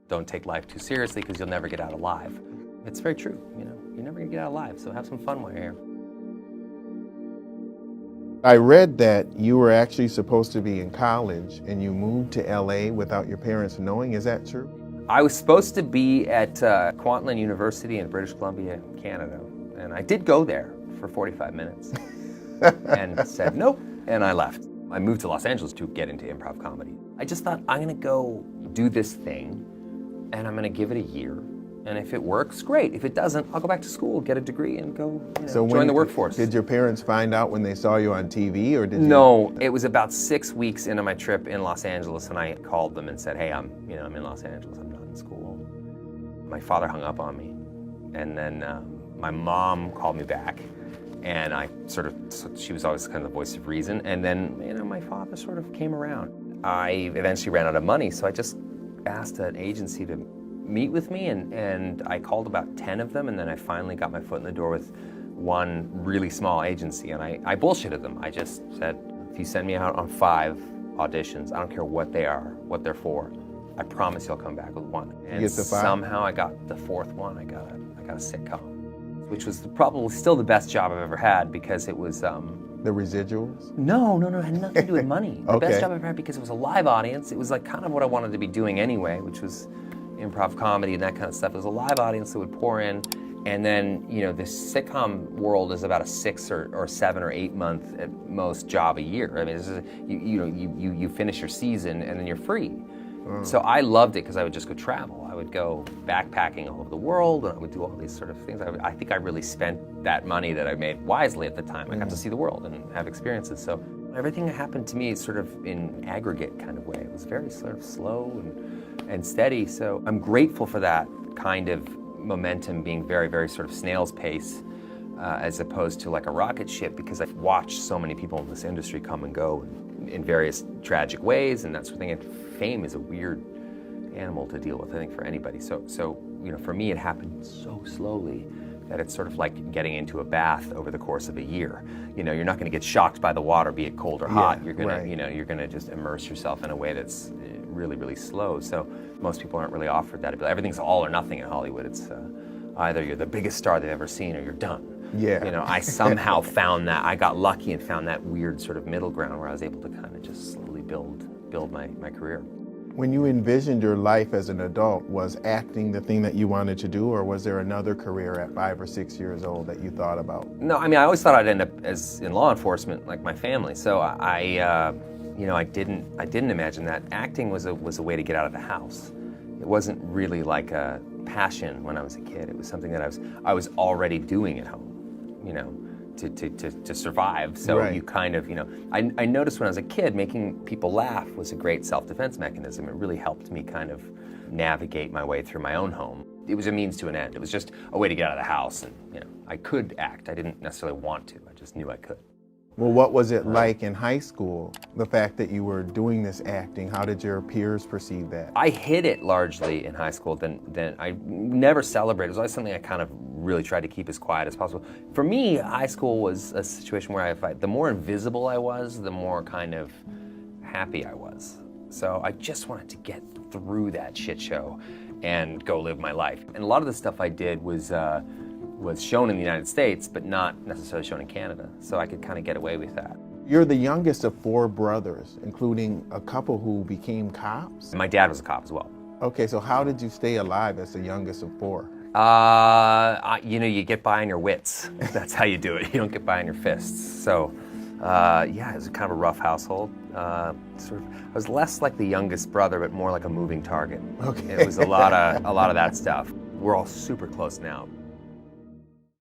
don't take life too seriously because you'll never get out alive. It's very true, you know. You're never gonna get out alive, so have some fun while you're here. I read that you were actually supposed to be in college and you moved to LA without your parents knowing. Is that true? I was supposed to be at Kwantlen University in British Columbia, Canada, and I did go there for 45 minutes and said nope, and I left. I moved to Los Angeles to get into improv comedy. I just thought, I'm gonna go do this thing, and I'm gonna give it a year, and if it works, great. If it doesn't, I'll go back to school, get a degree, and go join the workforce. Did your parents find out when they saw you on TV, or did you? No, it was about 6 weeks into my trip in Los Angeles, and I called them and said, hey, I'm in Los Angeles, I'm not in school. My father hung up on me, and then my mom called me back, and she was always kind of the voice of reason, and then, my father sort of came around. I eventually ran out of money, so I just asked an agency to meet with me, and I called about 10 of them, and then I finally got my foot in the door with one really small agency, and I bullshitted them. I just said, if you send me out on 5 auditions, I don't care what they are, what they're for, I promise you'll come back with one. And somehow I got the 4th one. I got a sitcom, which was probably still the best job I've ever had because it was... The residuals? No, it had nothing to do with money. The best job I've ever had because it was a live audience. It was like kind of what I wanted to be doing anyway, which was improv comedy and that kind of stuff. It was a live audience that would pour in, and then, this sitcom world is about a 6 or 7 or 8 month at most job a year. I mean, you finish your season and then you're free. So I loved it because I would just go travel. I would go backpacking all over the world, and I would do all these sort of things. I think I really spent that money that I made wisely at the time. I got to see the world and have experiences. So everything that happened to me is sort of in aggregate kind of way. It was very sort of slow and steady. So I'm grateful for that kind of momentum being very, very sort of snail's pace as opposed to like a rocket ship, because I've watched so many people in this industry come and go in various tragic ways and that sort of thing. And fame is a weird animal to deal with, I think, for anybody. So for me, it happened so slowly that it's sort of like getting into a bath over the course of a year. You're not going to get shocked by the water, be it cold or hot. You're going to, you're going to just immerse yourself in a way that's really, really slow. So most people aren't really offered that. Everything's all or nothing in Hollywood. It's either you're the biggest star they've ever seen or you're done. Yeah. I somehow found that. I got lucky and found that weird sort of middle ground where I was able to kind of just slowly build my career. When you envisioned your life as an adult, was acting the thing that you wanted to do, or was there another career at 5 or 6 years old that you thought about? No, I mean, I always thought I'd end up in law enforcement, like my family. So I didn't imagine that acting was a way to get out of the house. It wasn't really like a passion when I was a kid. It was something that I was already doing at home, to survive. So you kind of, I noticed when I was a kid, making people laugh was a great self-defense mechanism. It really helped me kind of navigate my way through my own home. It was a means to an end. It was just a way to get out of the house, and I could act. I didn't necessarily want to. I just knew I could. Well, what was it like in high school, the fact that you were doing this acting? How did your peers perceive that? I hid it largely in high school. Then I never celebrated. It was always something I kind of really tried to keep as quiet as possible. For me, high school was a situation where the more invisible I was, the more kind of happy I was. So I just wanted to get through that shit show and go live my life. And a lot of the stuff I did was shown in the United States, but not necessarily shown in Canada. So I could kind of get away with that. You're the youngest of 4 brothers, including a couple who became cops? My dad was a cop as well. Okay, so how did you stay alive as the youngest of 4? You get by on your wits. That's how you do it. You don't get by on your fists. So, it was kind of a rough household. I was less like the youngest brother, but more like a moving target. Okay. It was a lot of that stuff. We're all super close now.